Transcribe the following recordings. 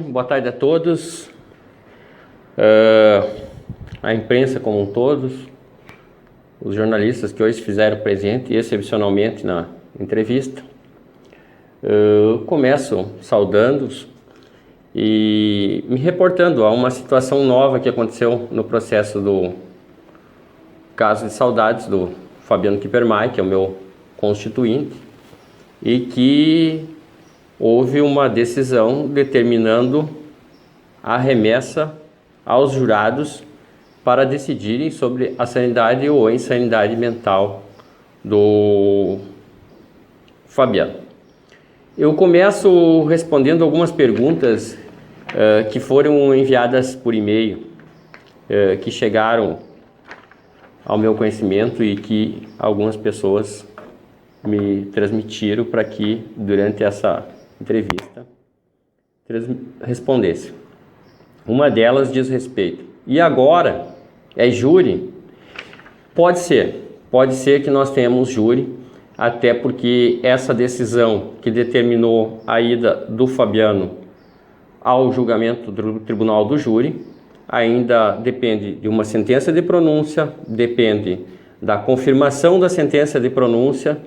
boa tarde a todos, a imprensa como um todo, os jornalistas que hoje fizeram presente excepcionalmente na entrevista. Começo saudando-os e me reportando a uma situação nova que aconteceu no processo do caso de saudades do Fabiano Kippermayer, que é o meu constituinte, e que houve uma decisão determinando a remessa aos jurados para decidirem sobre a sanidade ou insanidade mental do Fabiano. Eu começo respondendo algumas perguntas que foram enviadas por e-mail, que chegaram ao meu conhecimento e que algumas pessoas me transmitiram para que, durante essa entrevista, respondesse. Uma delas diz respeito: e agora é júri? Pode ser que nós tenhamos júri, até porque essa decisão que determinou a ida do Fabiano ao julgamento do tribunal do júri ainda depende de uma sentença de pronúncia, depende da confirmação da sentença de pronúncia,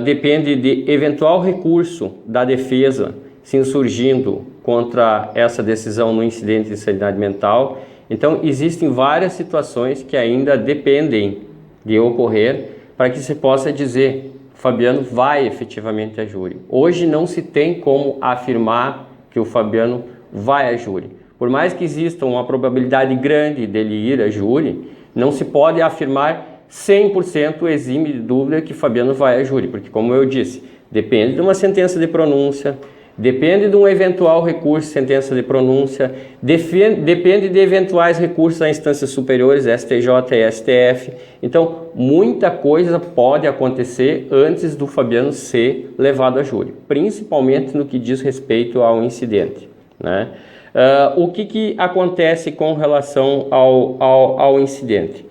depende de eventual recurso da defesa se insurgindo contra essa decisão no incidente de insanidade mental. Então, existem várias situações que ainda dependem de ocorrer para que se possa dizer Fabiano vai efetivamente a júri. Hoje não se tem como afirmar que o Fabiano vai a júri. Por mais que exista uma probabilidade grande dele ir a júri, não se pode afirmar 100% exime de dúvida que Fabiano vai a júri, porque, como eu disse, depende de uma sentença de pronúncia, depende de um eventual recurso de sentença de pronúncia, depende de eventuais recursos a instâncias superiores, STJ e STF. Então, muita coisa pode acontecer antes do Fabiano ser levado a júri, principalmente no que diz respeito ao incidente, né? O que acontece com relação ao incidente?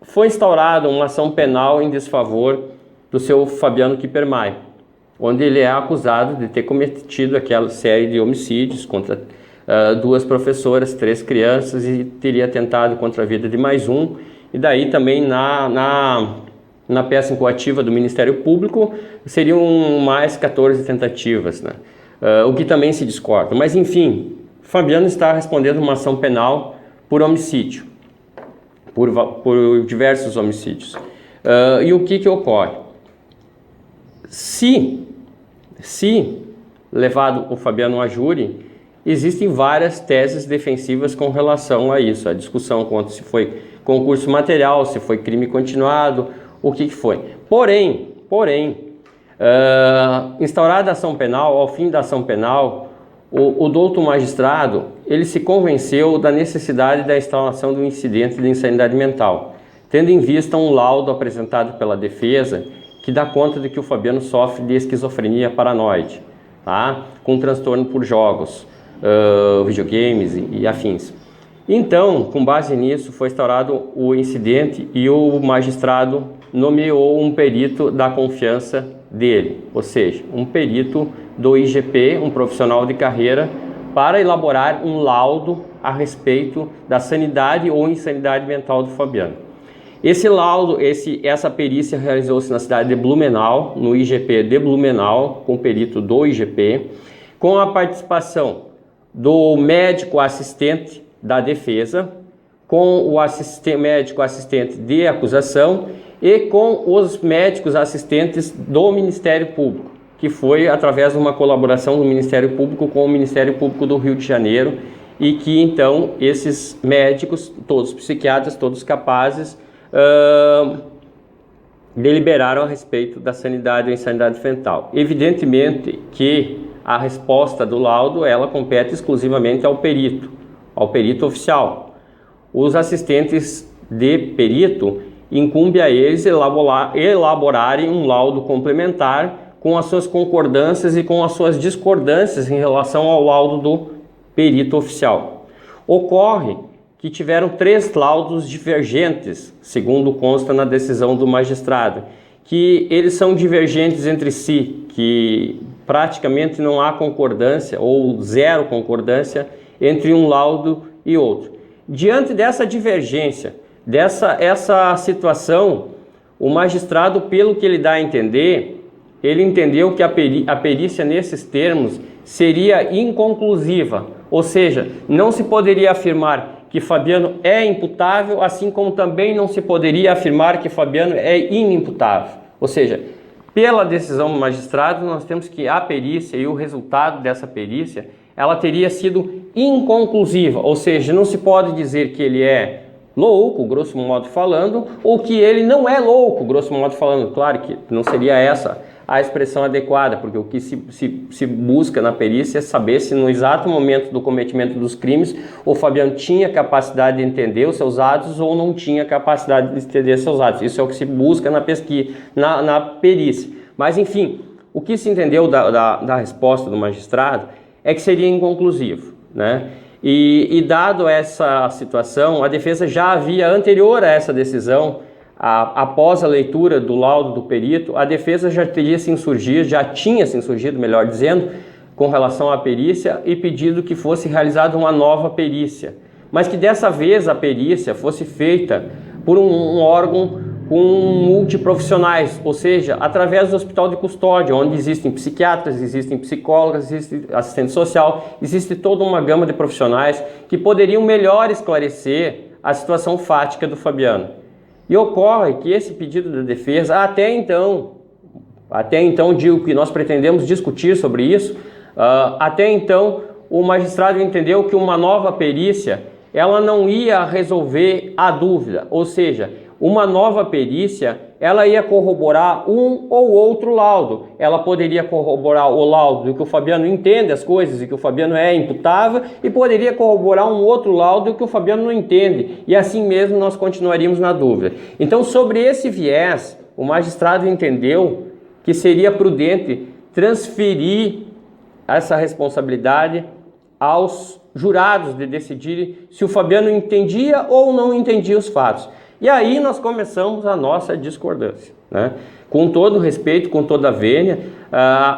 Foi instaurada uma ação penal em desfavor do seu Fabiano Kippermayer, onde ele é acusado de ter cometido aquela série de homicídios contra duas professoras, 3 crianças, e teria tentado contra a vida de mais um. E daí também na peça incoativa do Ministério Público seriam mais 14 tentativas, né? O que também se discorda. Mas enfim, Fabiano está respondendo uma ação penal por homicídio, por diversos homicídios. E o que ocorre? Se levado o Fabiano a júri, existem várias teses defensivas com relação a isso. A discussão quanto se foi concurso material, se foi crime continuado, o que foi. Porém, instaurada a ação penal, ao fim da ação penal, o douto magistrado, ele se convenceu da necessidade da instalação do incidente de insanidade mental, tendo em vista um laudo apresentado pela defesa que dá conta de que o Fabiano sofre de esquizofrenia paranoide, tá? Com transtorno por jogos, videogames e afins. Então, com base nisso, foi instaurado o incidente e o magistrado nomeou um perito da confiança dele, ou seja, um perito do IGP, um profissional de carreira, para elaborar um laudo a respeito da sanidade ou insanidade mental do Fabiano. Esse laudo, essa perícia realizou-se na cidade de Blumenau, no IGP de Blumenau, com o perito do IGP, com a participação do médico assistente da defesa, com o médico assistente de acusação e com os médicos assistentes do Ministério Público, que foi através de uma colaboração do Ministério Público com o Ministério Público do Rio de Janeiro, e que então esses médicos, todos psiquiatras, todos capazes, deliberaram a respeito da sanidade ou insanidade mental. Evidentemente que a resposta do laudo, ela compete exclusivamente ao perito oficial. Os assistentes de perito, incumbe a eles elaborarem um laudo complementar com as suas concordâncias e com as suas discordâncias em relação ao laudo do perito oficial. Ocorre que tiveram 3 laudos divergentes, segundo consta na decisão do magistrado, que eles são divergentes entre si, que praticamente não há concordância ou zero concordância entre um laudo e outro. Diante dessa divergência, essa situação, o magistrado, pelo que ele dá a entender, ele entendeu que a perícia nesses termos seria inconclusiva, ou seja, não se poderia afirmar que Fabiano é imputável, assim como também não se poderia afirmar que Fabiano é inimputável. Ou seja, pela decisão do magistrado, nós temos que a perícia e o resultado dessa perícia, ela teria sido inconclusiva, ou seja, não se pode dizer que ele é louco, grosso modo falando, ou que ele não é louco, grosso modo falando. Claro que não seria essa a expressão adequada, porque o que se busca na perícia é saber se no exato momento do cometimento dos crimes o Fabiano tinha capacidade de entender os seus atos ou não tinha capacidade de entender seus atos. Isso é o que se busca na pesquisa, na perícia. Mas enfim, o que se entendeu da resposta do magistrado é que seria inconclusivo, né? E dado essa situação, a defesa já havia, anterior a essa decisão, após a leitura do laudo do perito, a defesa já tinha se insurgido, melhor dizendo, com relação à perícia e pedido que fosse realizada uma nova perícia, mas que dessa vez a perícia fosse feita por um órgão com multiprofissionais, ou seja, através do hospital de custódia, onde existem psiquiatras, existem psicólogos, existe assistente social, existe toda uma gama de profissionais que poderiam melhor esclarecer a situação fática do Fabiano. E ocorre que esse pedido da defesa, até então digo que nós pretendemos discutir sobre isso, até então o magistrado entendeu que uma nova perícia, ela não ia resolver a dúvida, ou seja, uma nova perícia, ela ia corroborar um ou outro laudo. Ela poderia corroborar o laudo de que o Fabiano entende as coisas e que o Fabiano é imputável, e poderia corroborar um outro laudo que o Fabiano não entende. E assim mesmo nós continuaríamos na dúvida. Então, sobre esse viés, o magistrado entendeu que seria prudente transferir essa responsabilidade aos jurados de decidirem se o Fabiano entendia ou não entendia os fatos. E aí nós começamos a nossa discordância, né? Com todo respeito, com toda a vênia,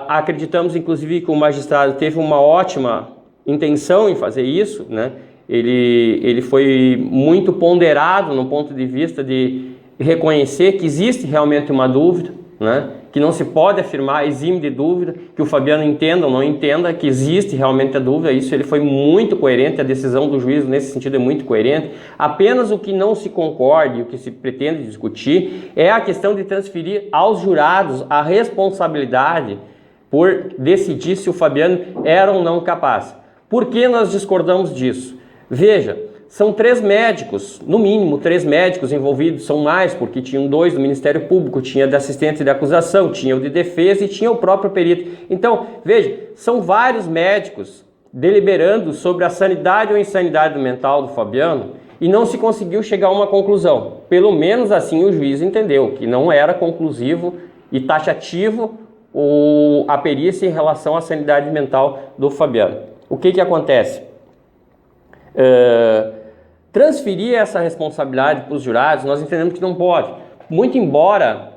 acreditamos inclusive que o magistrado teve uma ótima intenção em fazer isso, né? Ele foi muito ponderado no ponto de vista de reconhecer que existe realmente uma dúvida, né? Que não se pode afirmar, exime de dúvida, que o Fabiano entenda ou não entenda, que existe realmente a dúvida. Isso ele foi muito coerente, a decisão do juiz nesse sentido é muito coerente. Apenas o que não se concorde, o que se pretende discutir, é a questão de transferir aos jurados a responsabilidade por decidir se o Fabiano era ou não capaz. Por que nós discordamos disso? Veja, são 3 médicos, no mínimo 3 médicos envolvidos, são mais, porque tinham 2 do Ministério Público, tinha de assistente de acusação, tinha o de defesa e tinha o próprio perito. Então, veja, são vários médicos deliberando sobre a sanidade ou insanidade mental do Fabiano e não se conseguiu chegar a uma conclusão. Pelo menos assim o juiz entendeu, que não era conclusivo e taxativo a perícia em relação à sanidade mental do Fabiano. O que acontece? Transferir essa responsabilidade para os jurados, nós entendemos que não pode. Muito embora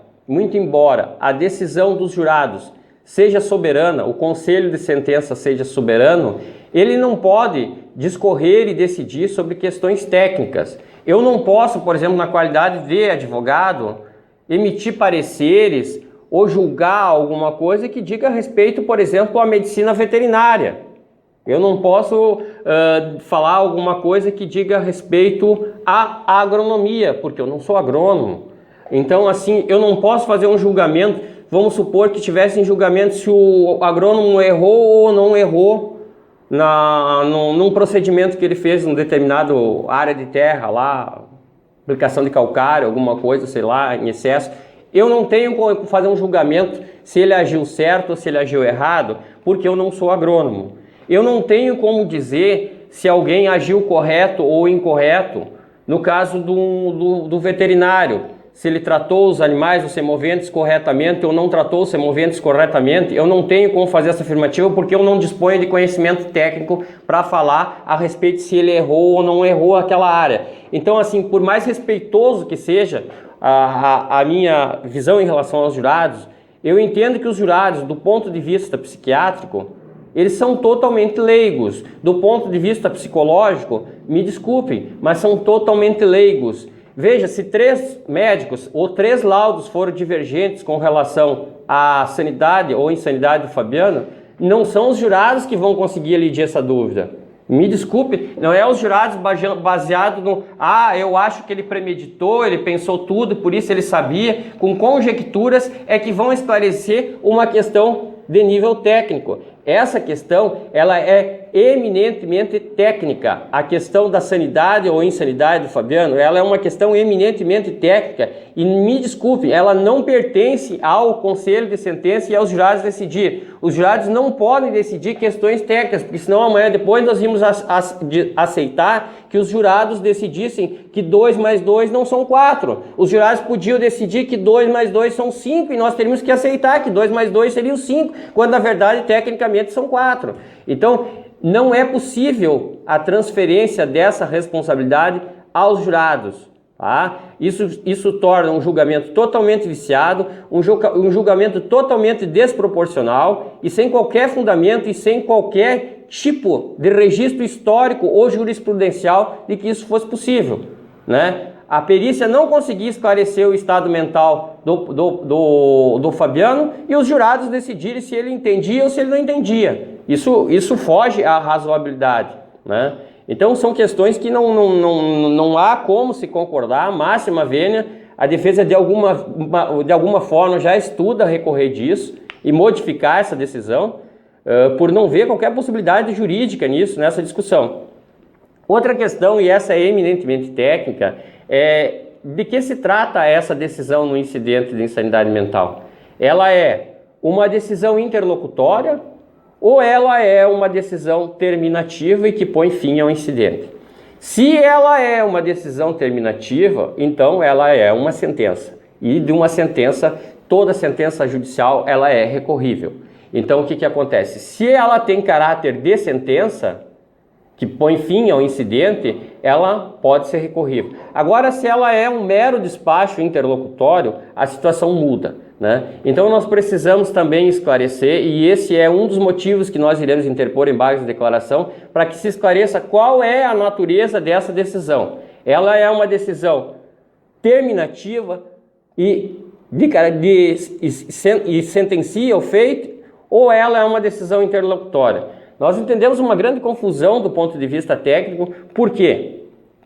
a decisão dos jurados seja soberana, o conselho de sentença seja soberano, ele não pode discorrer e decidir sobre questões técnicas. Eu não posso, por exemplo, na qualidade de advogado, emitir pareceres ou julgar alguma coisa que diga respeito, por exemplo, à medicina veterinária. Eu não posso falar alguma coisa que diga respeito à agronomia, porque eu não sou agrônomo. Então, assim, eu não posso fazer um julgamento. Vamos supor que tivesse em julgamento se o agrônomo errou ou não errou num procedimento que ele fez em determinado área de terra, lá, aplicação de calcário, alguma coisa, sei lá, em excesso. Eu não tenho como fazer um julgamento se ele agiu certo ou se ele agiu errado, porque eu não sou agrônomo. Eu não tenho como dizer se alguém agiu correto ou incorreto no caso do veterinário, se ele tratou os animais, os semoventes corretamente ou não tratou os semoventes corretamente. Eu não tenho como fazer essa afirmativa porque eu não disponho de conhecimento técnico para falar a respeito se ele errou ou não errou aquela área. Então, assim, por mais respeitoso que seja a minha visão em relação aos jurados, Eu entendo que os jurados, do ponto de vista psiquiátrico, eles são totalmente leigos. Do ponto de vista psicológico, me desculpem, mas são totalmente leigos. Veja, se 3 médicos ou 3 laudos foram divergentes com relação à sanidade ou insanidade do Fabiano, não são os jurados que vão conseguir elidir essa dúvida. Me desculpe, não é os jurados baseado no eu acho que ele premeditou, ele pensou tudo, por isso ele sabia, com conjecturas é que vão esclarecer uma questão de nível técnico. Essa questão, ela é eminentemente técnica. A questão da sanidade ou insanidade do Fabiano, ela é uma questão eminentemente técnica e, me desculpem, ela não pertence ao conselho de sentença e aos jurados decidir. Os jurados não podem decidir questões técnicas, porque senão amanhã depois nós íamos aceitar que os jurados decidissem que 2 mais 2 não são 4. Os jurados podiam decidir que 2 mais 2 são 5 e nós teríamos que aceitar que 2 mais 2 seriam 5, quando na verdade, tecnicamente, são 4. Então, não é possível a transferência dessa responsabilidade aos jurados. Tá? Isso torna um julgamento totalmente viciado, um julgamento totalmente desproporcional e sem qualquer fundamento e sem qualquer tipo de registro histórico ou jurisprudencial de que isso fosse possível, né? A perícia não conseguia esclarecer o estado mental do Fabiano e os jurados decidirem se ele entendia ou se ele não entendia. Isso foge à razoabilidade, né? Então são questões que não há como se concordar, máxima vênia. A defesa de alguma forma já estuda recorrer disso e modificar essa decisão, por não ver qualquer possibilidade jurídica nisso, nessa discussão. Outra questão, e essa é eminentemente técnica, é de que se trata essa decisão no incidente de insanidade mental? Ela é uma decisão interlocutória ou ela é uma decisão terminativa e que põe fim ao incidente? Se ela é uma decisão terminativa, então ela é uma sentença. E de uma sentença, toda sentença judicial, ela é recorrível. Então o que acontece? Se ela tem caráter de sentença, que põe fim ao incidente, ela pode ser recorrível. Agora, se ela é um mero despacho interlocutório, a situação muda, né? Então nós precisamos também esclarecer, e esse é um dos motivos que nós iremos interpor em base de declaração, para que se esclareça qual é a natureza dessa decisão. Ela é uma decisão terminativa e sentencia o feito, ou ela é uma decisão interlocutória? Nós entendemos uma grande confusão do ponto de vista técnico, porque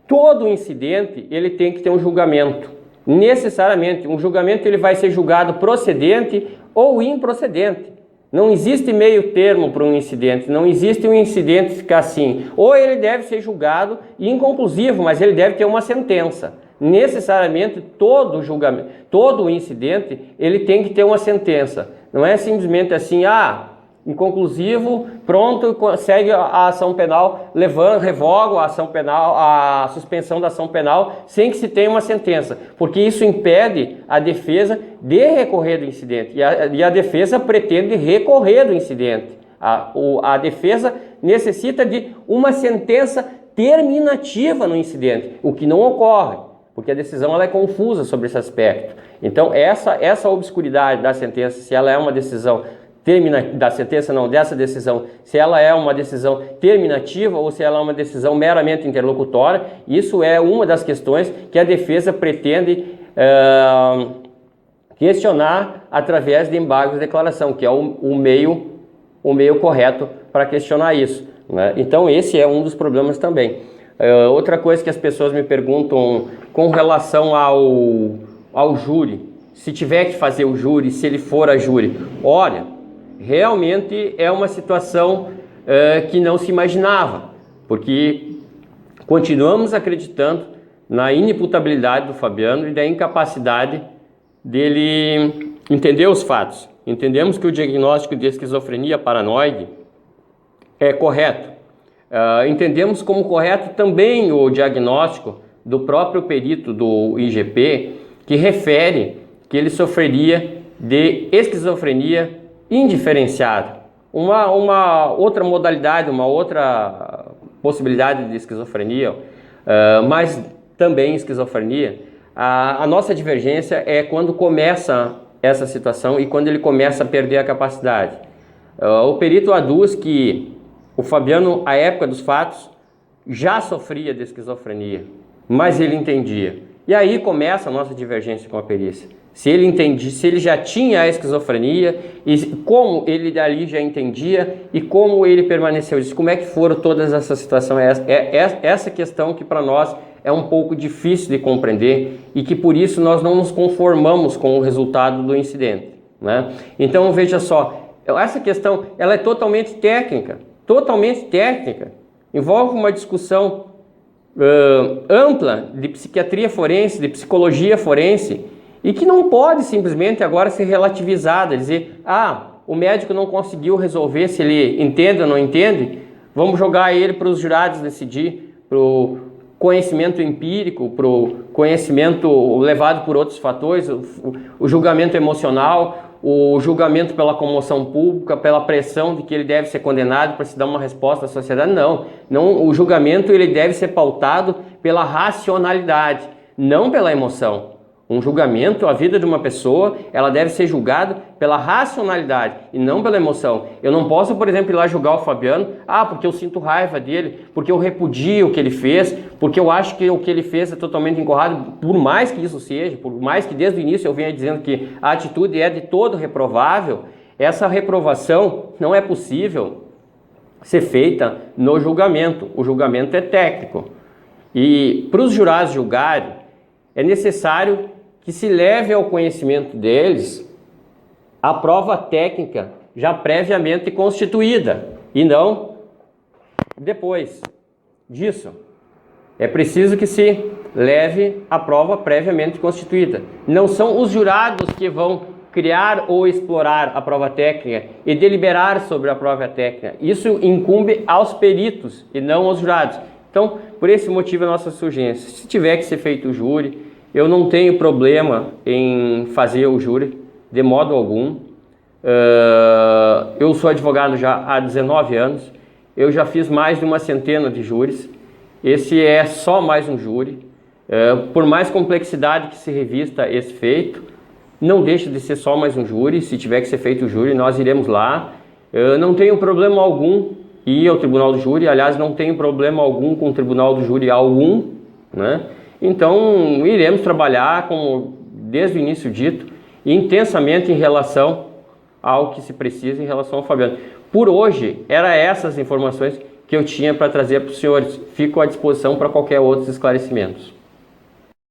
todo incidente ele tem que ter um julgamento. Necessariamente, um julgamento ele vai ser julgado procedente ou improcedente. Não existe meio termo para um incidente, não existe um incidente ficar assim. Ou ele deve ser julgado inconclusivo, mas ele deve ter uma sentença. Necessariamente todo julgamento, todo incidente ele tem que ter uma sentença. Não é simplesmente assim, inconclusivo, pronto, segue a ação penal, revoga a ação penal, a suspensão da ação penal, sem que se tenha uma sentença, porque isso impede a defesa de recorrer do incidente, e a defesa pretende recorrer do incidente. A defesa necessita de uma sentença terminativa no incidente, o que não ocorre, porque a decisão ela é confusa sobre esse aspecto. Então essa obscuridade da sentença, se ela é uma decisão dessa decisão, se ela é uma decisão terminativa ou se ela é uma decisão meramente interlocutória, isso é uma das questões que a defesa pretende questionar através de embargos de declaração, que é o meio correto para questionar isso, né? Então esse é um dos problemas também. Outra coisa que as pessoas me perguntam com relação ao júri, se tiver que fazer o júri, se ele for a júri, olha, realmente é uma situação que não se imaginava, porque continuamos acreditando na inimputabilidade do Fabiano e da incapacidade dele entender os fatos. Entendemos que o diagnóstico de esquizofrenia paranoide é correto. Entendemos como correto também o diagnóstico do próprio perito do IGP, que refere que ele sofreria de esquizofrenia indiferenciada. Uma outra modalidade, uma outra possibilidade de esquizofrenia, mas também esquizofrenia. A nossa divergência é quando começa essa situação e quando ele começa a perder a capacidade. O perito aduz que o Fabiano, à época dos fatos, já sofria de esquizofrenia, mas ele entendia. E aí começa a nossa divergência com a perícia. Se ele entendia, se ele já tinha a esquizofrenia, e como ele dali já entendia e como ele permaneceu. Como é que foram todas essas situações? Essa questão que para nós é um pouco difícil de compreender e que por isso nós não nos conformamos com o resultado do incidente, né? Então veja só, essa questão ela é totalmente técnica, envolve uma discussão ampla de psiquiatria forense, de psicologia forense, e que não pode simplesmente agora ser relativizada, dizer, o médico não conseguiu resolver se ele entende ou não entende, vamos jogar ele para os jurados decidir, para o conhecimento empírico, para o conhecimento levado por outros fatores, o julgamento emocional, o julgamento pela comoção pública, pela pressão de que ele deve ser condenado para se dar uma resposta à sociedade. Não, o julgamento ele deve ser pautado pela racionalidade, não pela emoção. Um julgamento, a vida de uma pessoa, ela deve ser julgada pela racionalidade e não pela emoção. Eu não posso, por exemplo, ir lá julgar o Fabiano, porque eu sinto raiva dele, porque eu repudio o que ele fez, porque eu acho que o que ele fez é totalmente incorreto, por mais que isso seja, por mais que desde o início eu venha dizendo que a atitude é de todo reprovável, essa reprovação não é possível ser feita no julgamento. O julgamento é técnico. E para os jurados julgarem, é necessário que se leve ao conhecimento deles a prova técnica já previamente constituída e não depois disso. É preciso que se leve a prova previamente constituída. Não são os jurados que vão criar ou explorar a prova técnica e deliberar sobre a prova técnica. Isso incumbe aos peritos e não aos jurados. Então, por esse motivo, a nossa surgência. Se tiver que ser feito o júri, eu não tenho problema em fazer o júri, de modo algum. Eu sou advogado já há 19 anos, eu já fiz mais de uma centena de júris, esse é só mais um júri. Por mais complexidade que se revista esse feito, não deixa de ser só mais um júri. Se tiver que ser feito o júri, nós iremos lá. Não tenho problema algum ir ao tribunal do júri, aliás, não tenho problema algum com o tribunal do júri algum, né? Então, iremos trabalhar, como desde o início dito, intensamente em relação ao que se precisa em relação ao Fabiano. Por hoje, eram essas informações que eu tinha para trazer para os senhores. Fico à disposição para qualquer outros esclarecimentos.